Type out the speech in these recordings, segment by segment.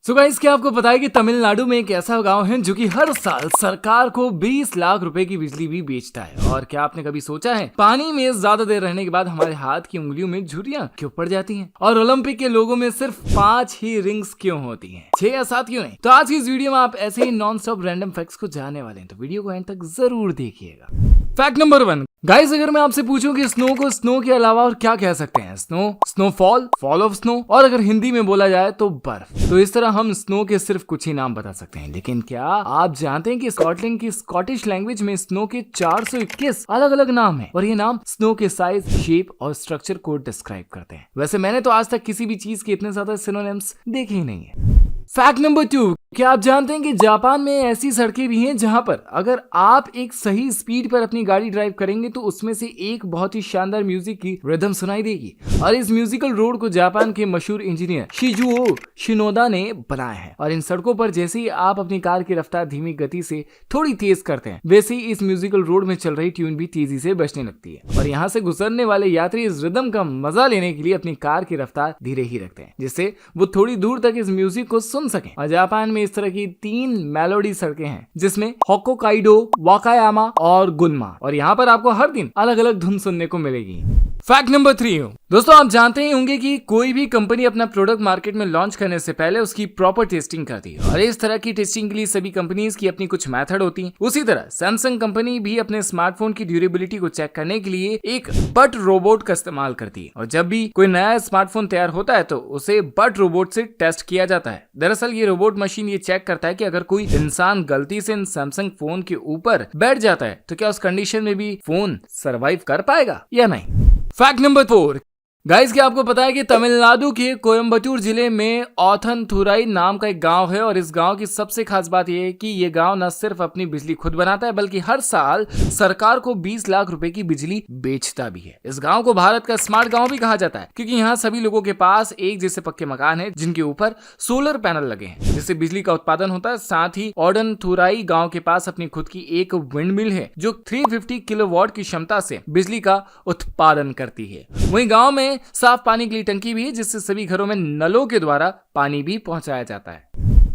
So guys, क्या आपको पता है कि तमिलनाडु में एक ऐसा गांव है जो कि हर साल सरकार को 20 लाख रुपए की बिजली भी बेचता है। और क्या आपने कभी सोचा है पानी में ज्यादा देर रहने के बाद हमारे हाथ की उंगलियों में झुर्रियां क्यों पड़ जाती हैं? और ओलंपिक के लोगों में सिर्फ 5 ही रिंग्स क्यों होती हैं, 6 या 7 क्यों नहीं? तो आज की इस वीडियो में आप ऐसे ही नॉन स्टॉप रैंडम फैक्ट्स को जानने वाले हैं, तो वीडियो को एंड तक जरूर देखिएगा। फैक्ट नंबर 1, गाइस, अगर मैं आपसे पूछूं कि स्नो को स्नो के अलावा और क्या कह सकते हैं? Snow, snowfall, fall of snow, और अगर हिंदी में बोला जाए तो बर्फ। तो इस तरह हम स्नो के सिर्फ कुछ ही नाम बता सकते हैं। लेकिन क्या आप जानते हैं कि स्कॉटलैंड की स्कॉटिश लैंग्वेज में स्नो के 421 अलग अलग नाम हैं और ये नाम स्नो के साइज, शेप और स्ट्रक्चर को डिस्क्राइब करते हैं। वैसे मैंने तो आज तक किसी भी चीज के इतने ज्यादा सिनोनिम्स देखे ही नहीं है। फैक्ट नंबर 2, क्या आप जानते हैं कि जापान में ऐसी सड़कें भी हैं जहां पर अगर आप एक सही स्पीड पर अपनी गाड़ी ड्राइव करेंगे तो उसमें से एक बहुत ही शानदार म्यूजिक की रिदम सुनाई देगी। और इस म्यूजिकल रोड को जापान के मशहूर इंजीनियर शिजुओ शिनोदा ने बनाया है। और इन सड़कों पर जैसे ही आप अपनी कार की रफ्तार धीमी गति से थोड़ी तेज करते हैं, वैसे ही इस म्यूजिकल रोड में चल रही ट्यून भी तेजी से बजने लगती है। और यहाँ से गुजरने वाले यात्री इस रिदम का मजा लेने के लिए अपनी कार की रफ्तार धीरे ही रखते हैं, जिससे वो थोड़ी दूर तक इस म्यूजिक को सुन सकें। और जापान में इस तरह की 3 मेलोडी सड़कें हैं, जिसमें होक्काइडो, वाकायामा और गुन्मा। और यहाँ पर आपको हर दिन अलग अलग धुन सुनने को मिलेगी। फैक्ट नंबर 3, दोस्तों, आप जानते ही होंगे कि कोई भी कंपनी अपना प्रोडक्ट मार्केट में लॉन्च करने से पहले उसकी प्रॉपर टेस्टिंग करती है। और इस तरह की टेस्टिंग के लिए सभी कंपनीज की अपनी कुछ मेथड होती हैं। उसी तरह सैमसंग कंपनी भी अपने स्मार्टफोन की ड्यूरेबिलिटी को चेक करने के लिए एक बट रोबोट का इस्तेमाल करती है। और जब भी कोई नया स्मार्टफोन तैयार होता है तो उसे बट रोबोट से टेस्ट किया जाता है। दरअसल ये रोबोट मशीन ये चेक करता है कि अगर कोई इंसान गलती से सैमसंग फोन के ऊपर बैठ जाता है तो क्या उस कंडीशन में भी फोन सरवाइव कर पाएगा या नहीं। फैक्ट नंबर 4, गाइस, क्या आपको पता है कि तमिलनाडु के कोयम्बटूर जिले में ओथनथुराई नाम का एक गांव है। और इस गांव की सबसे खास बात यह है कि ये गांव न सिर्फ अपनी बिजली खुद बनाता है बल्कि हर साल सरकार को 20 लाख रुपए की बिजली बेचता भी है। इस गांव को भारत का स्मार्ट गांव भी कहा जाता है क्योंकि यहाँ सभी लोगों के पास एक जैसे पक्के मकान है जिनके ऊपर सोलर पैनल लगे हैं, जिससे बिजली का उत्पादन होता है। साथ ही ओथनथुराई गांव के पास अपनी खुद की एक विंड मिल है जो 350 किलोवाट की क्षमता से बिजली का उत्पादन करती है। वहीं गांव में साफ पानी की टंकी भी है जिससे सभी घरों में नलों के द्वारा पानी भी पहुंचाया जाता है।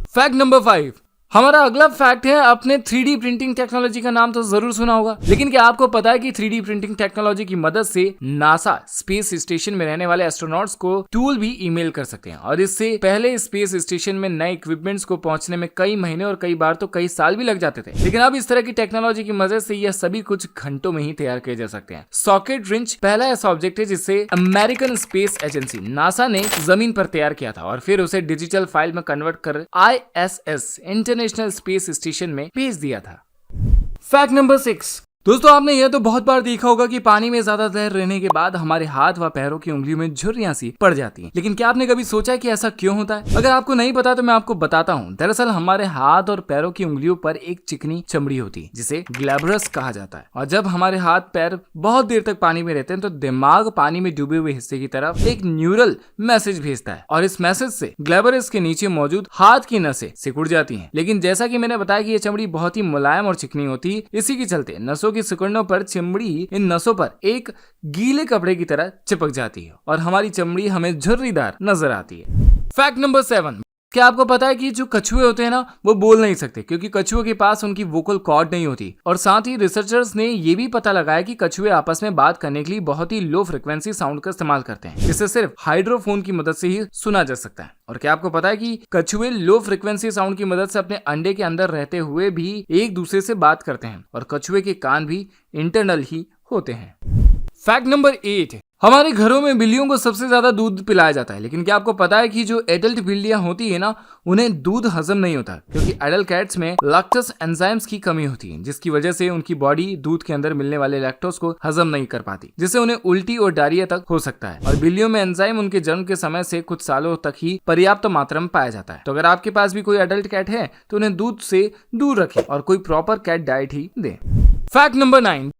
फैक्ट नंबर 5, हमारा अगला फैक्ट है, अपने 3D प्रिंटिंग टेक्नोलॉजी का नाम तो जरूर सुना होगा, लेकिन क्या आपको पता है कि 3D प्रिंटिंग टेक्नोलॉजी की मदद से नासा स्पेस स्टेशन में रहने वाले एस्ट्रोनॉट्स को टूल भी ईमेल कर सकते हैं। और इससे पहले स्पेस स्टेशन में नए इक्विपमेंट्स को पहुंचने में कई महीने और कई बार तो कई साल भी लग जाते थे, लेकिन अब इस तरह की टेक्नोलॉजी की मदद से यह सभी कुछ घंटों में ही तैयार किए जा सकते हैं। सॉकेट रिंच पहला ऐसा ऑब्जेक्ट है जिसे अमेरिकन स्पेस एजेंसी नासा ने जमीन पर तैयार किया था और फिर उसे डिजिटल फाइल में कन्वर्ट कर ISS इंटरनेशनल स्पेस स्टेशन में भेज दिया था। फैक्ट नंबर 6, दोस्तों, आपने यह तो बहुत बार देखा होगा कि पानी में ज्यादा देर रहने के बाद हमारे हाथ व पैरों की उंगलियों में झुर्रियां सी पड़ जाती हैं। लेकिन क्या आपने कभी सोचा कि ऐसा क्यों होता है? अगर आपको नहीं पता तो मैं आपको बताता हूँ। दरअसल हमारे हाथ और पैरों की उंगलियों पर एक चिकनी चमड़ी होती है जिसे ग्लैब्रस कहा जाता है। और जब हमारे हाथ पैर बहुत देर तक पानी में रहते हैं तो दिमाग पानी में डूबे हुए हिस्से की तरफ एक न्यूरल मैसेज भेजता है और इस मैसेज से ग्लैब्रस के नीचे मौजूद हाथ की नसें सिकुड़ जाती हैं। लेकिन जैसा कि मैंने बताया कि यह चमड़ी बहुत ही मुलायम और चिकनी होती है, इसी के चलते नसों की सिकुड़ने पर चमड़ी इन नसों पर एक गीले कपड़े की तरह चिपक जाती है और हमारी चमड़ी हमें झुर्रीदार नजर आती है। फैक्ट नंबर 7, क्या आपको पता है कि जो कछुए होते हैं ना, वो बोल नहीं सकते क्योंकि कछुओं के पास उनकी वोकल कॉर्ड नहीं होती। और साथ ही रिसर्चर्स ने ये भी पता लगाया कि कछुए आपस में बात करने के लिए बहुत ही लो फ्रिक्वेंसी साउंड का इस्तेमाल करते हैं, जिसे सिर्फ हाइड्रोफोन की मदद से ही सुना जा सकता है। और क्या आपको पता है कि कछुए लो फ्रिक्वेंसी साउंड की मदद से अपने अंडे के अंदर रहते हुए भी एक दूसरे से बात करते हैं और कछुए के कान भी इंटरनल ही होते हैं। फैक्ट नंबर 8, हमारे घरों में बिल्लियों को सबसे ज्यादा दूध पिलाया जाता है, लेकिन क्या आपको पता है कि जो एडल्ट बिल्लियां होती है ना, उन्हें दूध हजम नहीं होता क्योंकि एडल्ट कैट्स में लैक्टोज एंजाइम्स की कमी होती है, जिसकी वजह से उनकी बॉडी दूध के अंदर मिलने वाले लैक्टोज को हजम नहीं कर पाती, जिससे उन्हें उल्टी और डायरिया तक हो सकता है। और बिल्लियों में एंजाइम उनके जन्म के समय से कुछ सालों तक ही पर्याप्त मात्रा में पाया जाता है। तो अगर आपके पास भी कोई एडल्ट कैट है तो उन्हें दूध से दूर रखें और कोई प्रॉपर कैट डाइट ही दें। फैक्ट नंबर 9,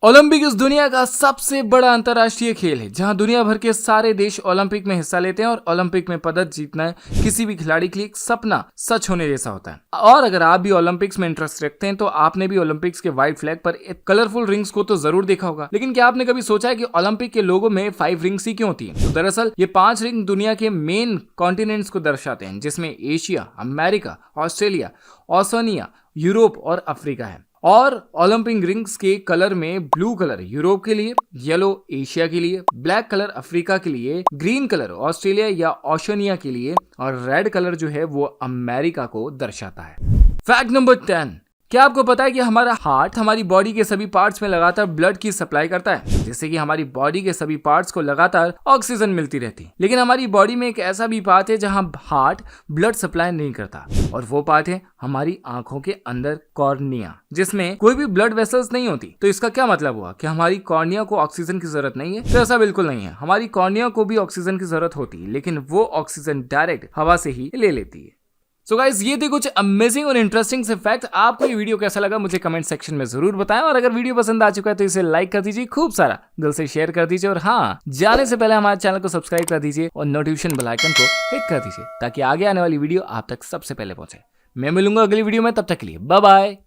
ओलंपिक इस दुनिया का सबसे बड़ा अंतर्राष्ट्रीय खेल है जहां दुनिया भर के सारे देश ओलंपिक में हिस्सा लेते हैं और ओलंपिक में पदक जीतना किसी भी खिलाड़ी के लिए एक सपना सच होने जैसा होता है। और अगर आप भी ओलंपिक्स में इंटरेस्ट रखते हैं तो आपने भी ओलंपिक्स के व्हाइट फ्लैग पर कलरफुल रिंग्स को तो जरूर देखा होगा, लेकिन क्या आपने कभी सोचा है कि ओलंपिक के लोगो में 5 रिंग्स ही क्यों होती है? तो दरअसल ये 5 रिंग दुनिया के मेन कॉन्टिनेंट्स को दर्शाते हैं, जिसमें Asia, America, Australia, Oceania, Europe और अफ्रीका है। और ओलंपिक रिंग्स के कलर में ब्लू कलर यूरोप के लिए, येलो एशिया के लिए, ब्लैक कलर अफ्रीका के लिए, ग्रीन कलर ऑस्ट्रेलिया या ओशनिया के लिए और रेड कलर जो है वो अमेरिका को दर्शाता है। फैक्ट नंबर 10, क्या आपको पता है कि हमारा हार्ट हमारी बॉडी के सभी पार्ट्स में लगातार ब्लड की सप्लाई करता है, जिससे कि हमारी बॉडी के सभी पार्ट्स को लगातार ऑक्सीजन मिलती रहती है। लेकिन हमारी बॉडी में एक ऐसा भी पार्ट है जहां हार्ट ब्लड सप्लाई नहीं करता, और वो पार्ट है हमारी आंखों के अंदर कॉर्निया, जिसमें कोई भी ब्लड वेसल्स नहीं होती। तो इसका क्या मतलब हुआ कि हमारी कॉर्निया को ऑक्सीजन की जरूरत नहीं है? तो ऐसा बिल्कुल नहीं है। हमारी कॉर्निया को भी ऑक्सीजन की जरूरत होती है, लेकिन वो ऑक्सीजन डायरेक्ट हवा से ही ले लेती है। सो गाइस, ये थे कुछ अमेजिंग और इंटरेस्टिंग से फैक्ट। आपको ये वीडियो कैसा लगा मुझे कमेंट सेक्शन में जरूर बताएं, और अगर वीडियो पसंद आ चुका है तो इसे लाइक कर दीजिए, खूब सारा दिल से शेयर कर दीजिए, और हाँ, जाने से पहले हमारे चैनल को सब्सक्राइब कर दीजिए और नोटिफिकेशन बेल आइकन को हिट कर दीजिए ताकि आगे आने वाली वीडियो आप तक सबसे पहले पहुंचे। मैं मिलूंगा अगली वीडियो में, तब तक के लिए बाय बाय।